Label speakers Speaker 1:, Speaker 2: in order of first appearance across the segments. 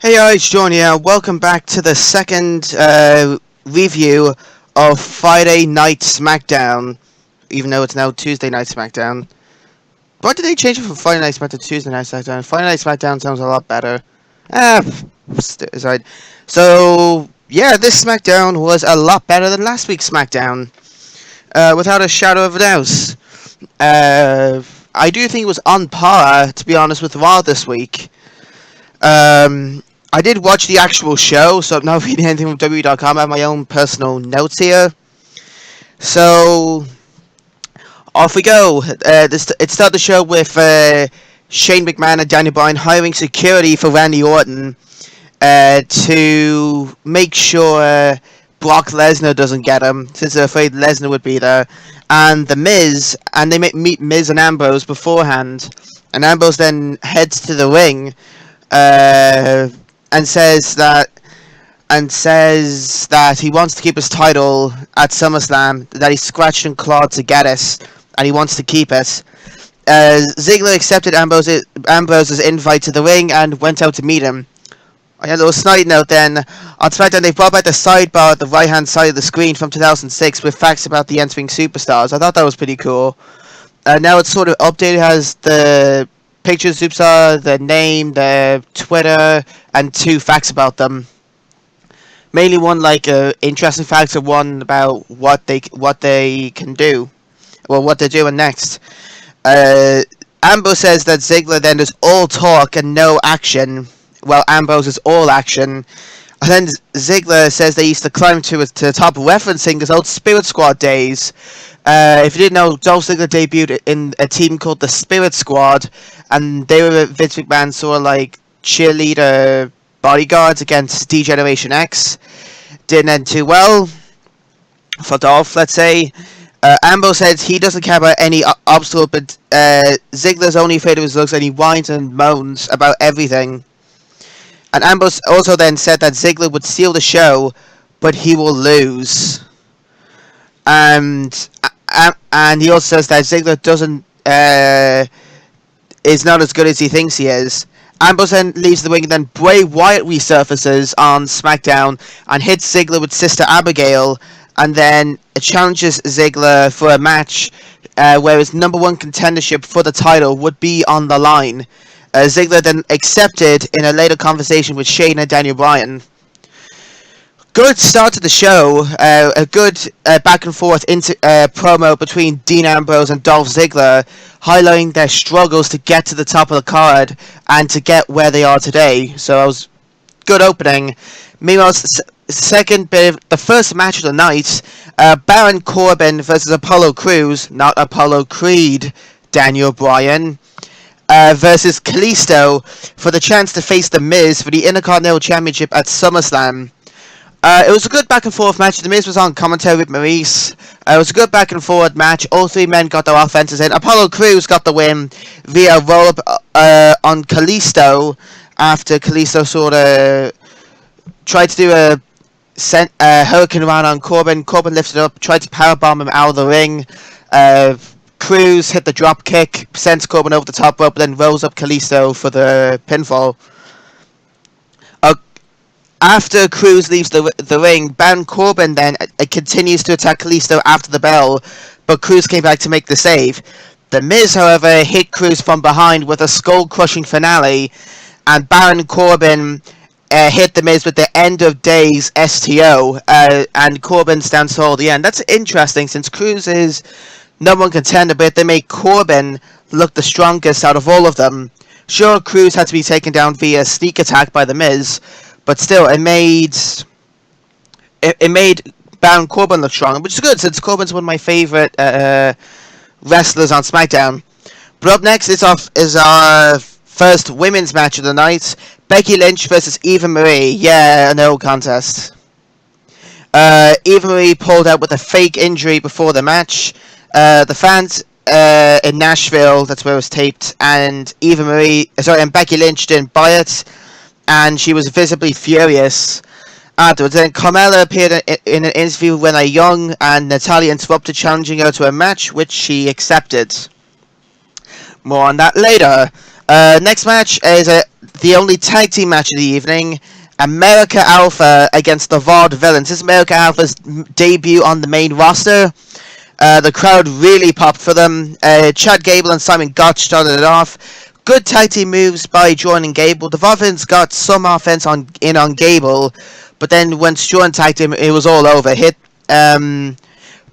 Speaker 1: Hey guys, John here. Welcome back to the second review of Friday Night SmackDown, even though it's now Tuesday Night SmackDown. Why did they change it from Friday Night SmackDown to Tuesday Night SmackDown? Friday Night SmackDown sounds a lot better. Aside. So, yeah, this SmackDown was a lot better than last week's SmackDown, without a shadow of a doubt. I do think it was on par, to be honest, with Raw this week. I did watch the actual show, so I'm not reading anything from WWE.com. I have my own personal notes here. So, off we go. It started the show with Shane McMahon and Daniel Bryan hiring security for Randy Orton to make sure Brock Lesnar doesn't get him, since they're afraid Lesnar would be there. And The Miz, and they meet Miz and Ambrose beforehand. And Ambrose then heads to the ring and says that he wants to keep his title at SummerSlam, that he scratched and clawed to get it, and he wants to keep it. Ziggler accepted Ambrose's invite to the ring and went out to meet him. I had a little snide note then. On SmackDown, they brought back the sidebar at the right-hand side of the screen from 2006 with facts about the entering superstars. I thought that was pretty cool. Now it's sort of updated, has the pictures, superstar, the name, the Twitter, and 2 facts about them. Mainly one like interesting facts, and one about what they can do, or what they're doing next. Ambrose says that Ziggler then is all talk and no action, while Ambrose is all action. And then Ziggler says they used to climb to the top, referencing his old Spirit Squad days. If you didn't know, Dolph Ziggler debuted in a team called the Spirit Squad, and they were Vince McMahon's sort of like cheerleader bodyguards against D-Generation X. Didn't end too well for Dolph, let's say. Ambrose says he doesn't care about any obstacle, but Ziggler's only afraid of his looks, and he whines and moans about everything. And Ambrose also then said that Ziggler would steal the show, but he will lose. And he also says that Ziggler is not as good as he thinks he is. Ambrose then leaves the ring, and then Bray Wyatt resurfaces on SmackDown and hits Ziggler with Sister Abigail, and then challenges Ziggler for a match where his number one contendership for the title would be on the line. Ziggler then accepted in a later conversation with Shane and Daniel Bryan. Good start to the show, a good back and forth promo between Dean Ambrose and Dolph Ziggler, highlighting their struggles to get to the top of the card and to get where they are today. So it was good opening. Meanwhile, second bit of the first match of the night, Baron Corbin versus Apollo Crews, not Apollo Creed, Daniel Bryan, versus Kalisto for the chance to face The Miz for the Intercontinental Championship at SummerSlam. It was a good back and forth match. The Miz was on commentary with Maurice. It was a good back and forth match. All 3 men got their offenses in. Apollo Crews got the win via roll up on Kalisto after Kalisto sort of tried to do a hurricane run on Corbin. Corbin lifted up, tried to powerbomb him out of the ring. Crews hit the drop kick, sends Corbin over the top rope, then rolls up Kalisto for the pinfall. After Crews leaves the ring, Baron Corbin then continues to attack Kalisto after the bell, but Crews came back to make the save. The Miz, however, hit Crews from behind with a skull-crushing finale, and Baron Corbin hit The Miz with the End of Days STO, and Corbin stands tall at the end. That's interesting, since Crews is number one contender, but they make Corbin look the strongest out of all of them. Sure, Crews had to be taken down via sneak attack by The Miz, but still, it made Baron Corbin look strong, which is good, since Corbin's one of my favourite wrestlers on SmackDown. But up next is our first women's match of the night, Becky Lynch versus Eva Marie. Yeah, no contest. Eva Marie pulled out with a fake injury before the match. The fans in Nashville, that's where it was taped, and Becky Lynch didn't buy it, and she was visibly furious afterwards. Then Carmella appeared in an interview with Renee Young, and Natalya interrupted, challenging her to a match, which she accepted. More on that later. Next match is the only tag team match of the evening, America Alpha against the Vaude Villains. This is America Alpha's debut on the main roster. The crowd really popped for them. Chad Gable and Simon Gotch started it off. Good tag team moves by Jordan and Gable. The Vaude Villains got some offense on Gable, but then when Jordan tagged him, it was all over. Hit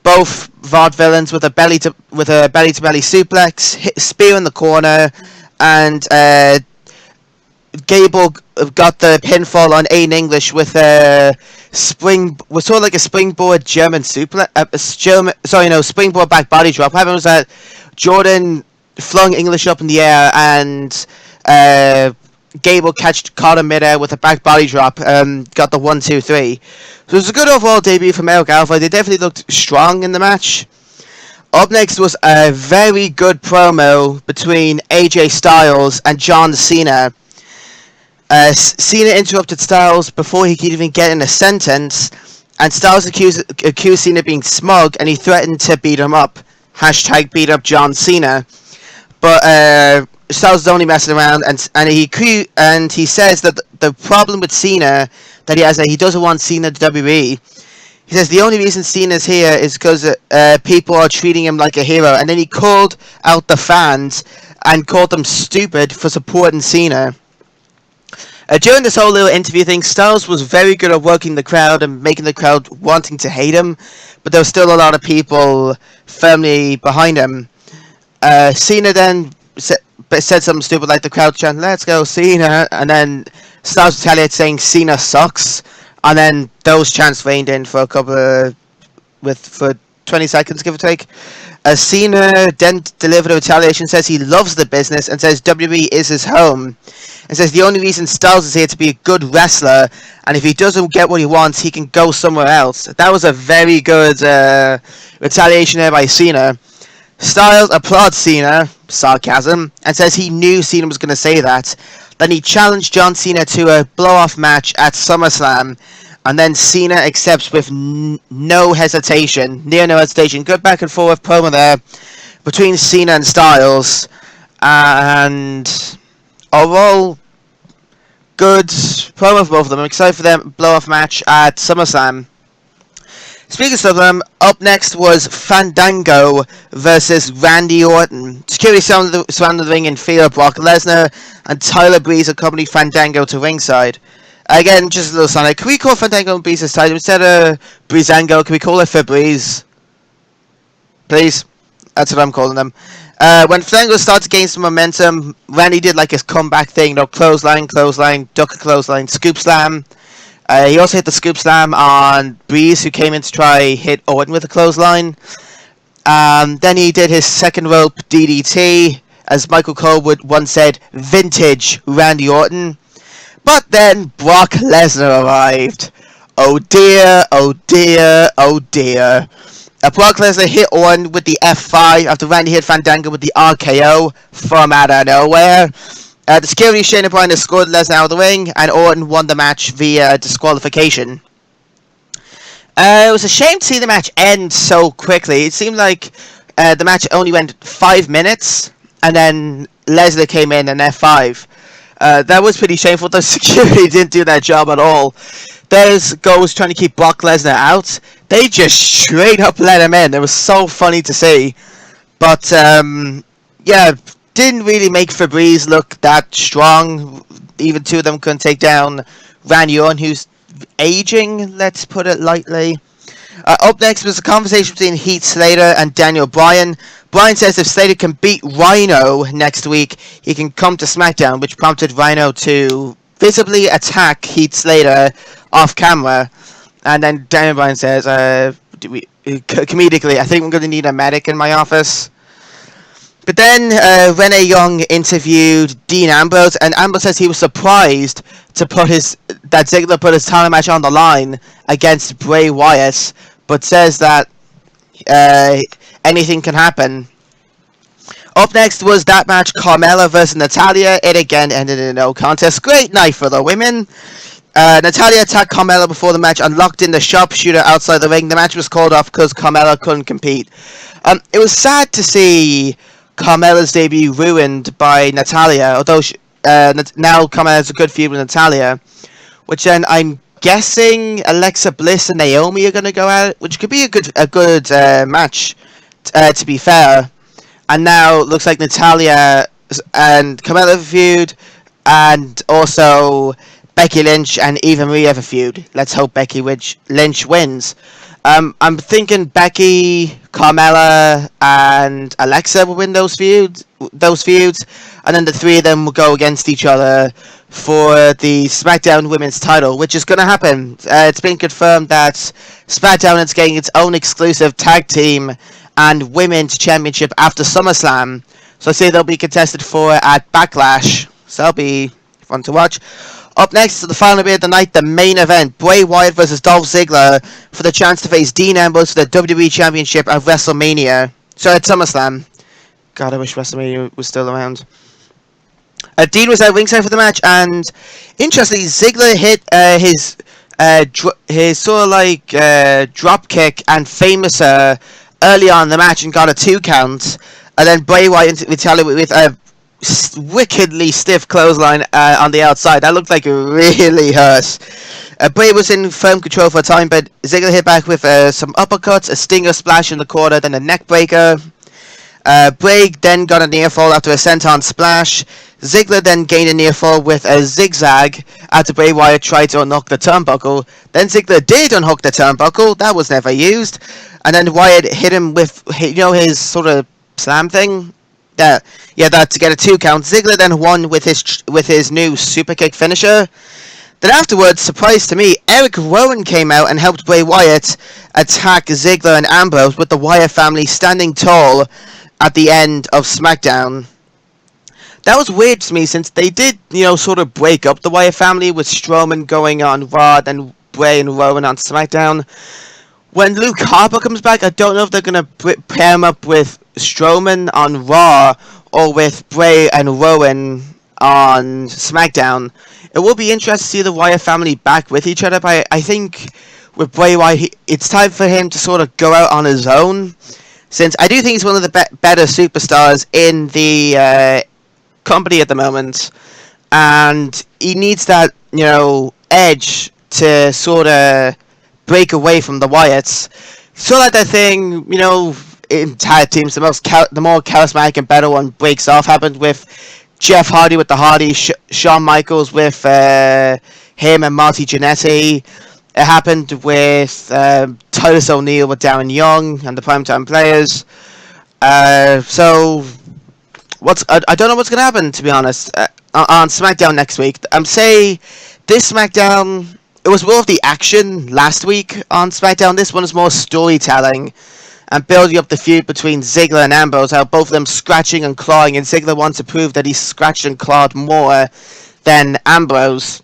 Speaker 1: both Vaude Villains with a belly to belly suplex, hit spear in the corner, and Gable got the pinfall on Aiden English with a was sort of like a springboard German suplex. Springboard back body drop. What happened was that Jordan flung English up in the air, and Gable caught him midair with a back body drop. Got the 1-2-3. So it was a good overall debut for America Alpha. They definitely looked strong in the match. Up next was a very good promo between AJ Styles and John Cena. Cena interrupted Styles before he could even get in a sentence, and Styles accused Cena of being smug, and he threatened to beat him up. # beat up John Cena. But Styles is only messing around, and he says that the problem with Cena that he has, that he doesn't want Cena to WWE. He says the only reason Cena's here is because people are treating him like a hero, and then he called out the fans and called them stupid for supporting Cena. During this whole little interview thing, Styles was very good at working the crowd and making the crowd wanting to hate him, but there was still a lot of people firmly behind him. Cena then said something stupid like the crowd chanting, "Let's go Cena," and then Styles retaliated saying Cena sucks, and then those chants rained in for for 20 seconds, give or take. Cena then delivered a retaliation, says he loves the business, and says WWE is his home. And says the only reason Styles is here to be a good wrestler, and if he doesn't get what he wants, he can go somewhere else. That was a very good retaliation there by Cena. Styles applauds Cena, sarcasm, and says he knew Cena was going to say that. Then he challenged John Cena to a blow-off match at SummerSlam, and then Cena accepts with no hesitation, near no hesitation. Good back and forth promo there between Cena and Styles, and overall good promo for both of them. I'm excited for them blow-off match at SummerSlam. Speaking of them, up next was Fandango versus Randy Orton. Security surrounded the ring in fear of Brock Lesnar, and Tyler Breeze accompanied Fandango to ringside. Again, just a little Sonic. Can we call Fandango and Breeze this time? Instead of Breezango, can we call it Febreze? Please? That's what I'm calling them. When Fandango started to gain some momentum, Randy did like his comeback thing. Clothesline, duck a clothesline, scoop slam. He also hit the scoop slam on Breeze, who came in to try hit Orton with a clothesline. Then he did his second rope DDT, as Michael Cole would once said, vintage Randy Orton. But then Brock Lesnar arrived. Oh dear, oh dear, oh dear. Brock Lesnar hit Orton with the F5 after Randy hit Fandango with the RKO from out of nowhere. The security Shane O'Brien escorted Lesnar out of the ring, and Orton won the match via disqualification. It was a shame to see the match end so quickly. It seemed like the match only went 5 minutes, and then Lesnar came in and F5. That was pretty shameful. The security didn't do their job at all. There's goals trying to keep Brock Lesnar out. They just straight up let him in. It was so funny to see. But, yeah, didn't really make Febreze look that strong. Even two of them couldn't take down Randy Orton, who's aging, let's put it lightly. Up next was a conversation between Heath Slater and Daniel Bryan. Bryan says if Slater can beat Rhino next week, he can come to SmackDown, which prompted Rhino to visibly attack Heath Slater off camera. And then Daniel Bryan says, comedically, I think I'm going to need a medic in my office. But then Renee Young interviewed Dean Ambrose, and Ambrose says he was surprised that Ziggler put his title match on the line against Bray Wyatt, but says that anything can happen. Up next was that match, Carmella versus Natalya. It again ended in a no contest. Great night for the women. Natalya attacked Carmella before the match and locked in the sharpshooter outside the ring. The match was called off because Carmella couldn't compete. It was sad to see Carmella's debut ruined by Natalya, although now coming as a good feud with Natalya, which then I'm guessing Alexa Bliss and Naomi are going to go out, which could be a good match, to be fair. And now looks like Natalya and Carmella have a feud, and also Becky Lynch and Eva Marie have a feud. Let's hope Becky Lynch wins. I'm thinking Becky, Carmella, and Alexa will win those feuds, and then the three of them will go against each other for the SmackDown Women's title, which is going to happen. It's been confirmed that SmackDown is getting its own exclusive tag team and Women's Championship after SummerSlam. So I say they'll be contested for at Backlash. So that'll be fun to watch. Up next to the final bit of the night, the main event, Bray Wyatt versus Dolph Ziggler for the chance to face Dean Ambrose for the WWE Championship at WrestleMania. Sorry, at SummerSlam. God, I wish WrestleMania was still around. Dean was at ringside for the match, and interestingly, Ziggler hit his sort of like drop kick and famouser early on in the match and got a 2 count, and then Bray Wyatt retaliated with a wickedly stiff clothesline on the outside. That looked like it really hurt. Bray was in firm control for a time, but Ziggler hit back with some uppercuts, a stinger splash in the corner, then a neck breaker. Bray then got a near fall after a senton splash. Ziggler then gained a near fall with a zigzag after Bray Wyatt tried to unhook the turnbuckle. Then Ziggler did unhook the turnbuckle. That was never used. And then Wyatt hit him with, his sort of slam thing. That to get a 2 count. Ziggler then won with his new super kick finisher. Then afterwards, surprise to me, Eric Rowan came out and helped Bray Wyatt attack Ziggler and Ambrose, with the Wyatt family standing tall at the end of SmackDown. That was weird to me, since they did, sort of break up the Wyatt family, with Strowman going on Raw and Bray and Rowan on SmackDown. When Luke Harper comes back, I don't know if they're going to pair him up with Strowman on Raw or with Bray and Rowan on SmackDown. It will be interesting to see the Wyatt family back with each other, but I think with Bray Wyatt, it's time for him to sort of go out on his own, since I do think he's one of the better superstars in the company at the moment, and he needs that, edge to sort of break away from the Wyatts. So like that thing, in tag teams, the more charismatic and better one breaks off. Happened with Jeff Hardy with the Hardys, Shawn Michaels with him and Marty Jannetty. It happened with Titus O'Neil with Darren Young and the Primetime Players. So I don't know what's going to happen, to be honest, on SmackDown next week. I'm saying this SmackDown, it was more of the action last week on SmackDown. This one is more storytelling and building up the feud between Ziggler and Ambrose, how both of them scratching and clawing, and Ziggler wants to prove that he's scratched and clawed more than Ambrose.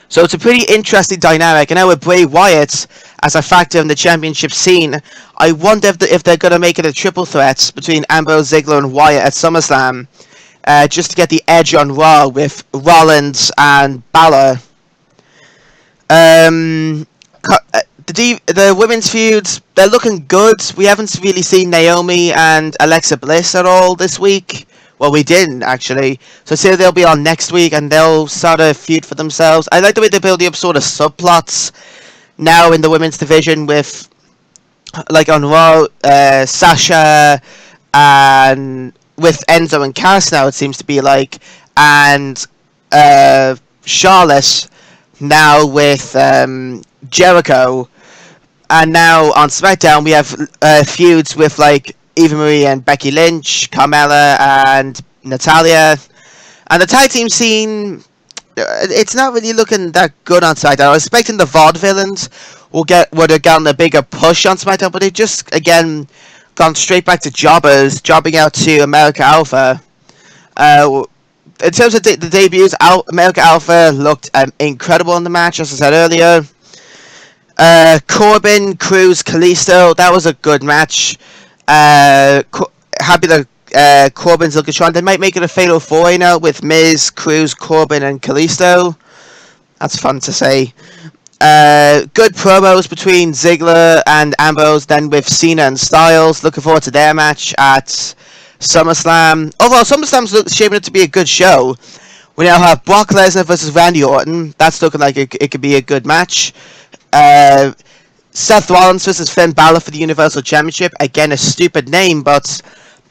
Speaker 1: So it's a pretty interesting dynamic. And now with Bray Wyatt as a factor in the championship scene, I wonder if they're going to make it a triple threat between Ambrose, Ziggler, and Wyatt at SummerSlam, just to get the edge on Raw with Rollins and Balor. The women's feuds, they're looking good. We haven't really seen Naomi and Alexa Bliss at all this week. Well, we didn't, actually. So say they'll be on next week and they'll start a feud for themselves. I like the way they're building up sort of subplots now in the women's division with, like on Raw, Sasha, and with Enzo and Cass now, it seems to be like, and Charlotte now with Jericho. And now on SmackDown, we have feuds with like Eva Marie and Becky Lynch, Carmella and Natalya. And the tag team scene, it's not really looking that good on SmackDown. I was expecting the Vaudevillains would have gotten a bigger push on SmackDown, but they've just, again, gone straight back to jobbers, jobbing out to America Alpha. In terms of the debuts, America Alpha looked incredible in the match, as I said earlier. Corbin, Cruz, Kalisto, that was a good match. Happy that Corbin's looking strong. They might make it a Fatal 4 with Miz, Cruz, Corbin, and Kalisto. That's fun to say. Good promos between Ziggler and Ambrose, then with Cena and Styles. Looking forward to their match at SummerSlam. Overall, SummerSlam's shaping up to be a good show. We now have Brock Lesnar versus Randy Orton. That's looking like it could be a good match. Seth Rollins versus Finn Balor for the Universal Championship. Again, a stupid name, but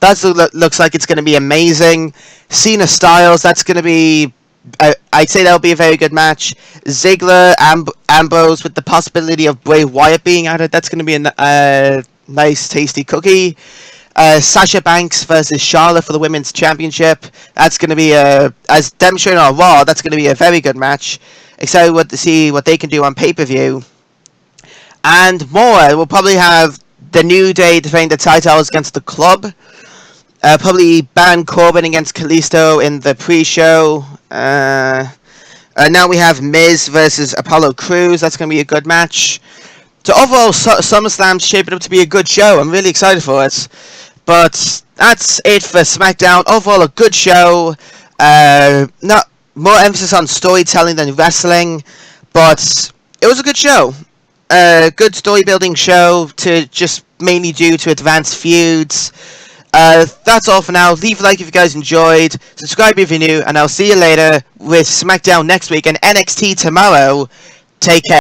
Speaker 1: that looks like it's going to be amazing. Cena Styles, that's going to be... I'd say that'll be a very good match. Ziggler, Ambrose, with the possibility of Bray Wyatt being added. That's going to be a nice, tasty cookie. Sasha Banks versus Charlotte for the Women's Championship. That's going to be as demonstrated on Raw, that's going to be a very good match. Excited to see what they can do on pay-per-view. And more. We'll probably have the New Day defending the titles against the Club. Probably Baron Corbin against Kalisto in the pre-show. Now we have Miz versus Apollo Crews. That's going to be a good match. So overall, SummerSlam's shaping up to be a good show. I'm really excited for it. But that's it for SmackDown. Overall, a good show. Not more emphasis on storytelling than wrestling, but it was a good show. Good story building show to just mainly due to advanced feuds. That's all for now. Leave a like if you guys enjoyed. Subscribe if you're new, and I'll see you later with SmackDown next week and NXT tomorrow. Take care.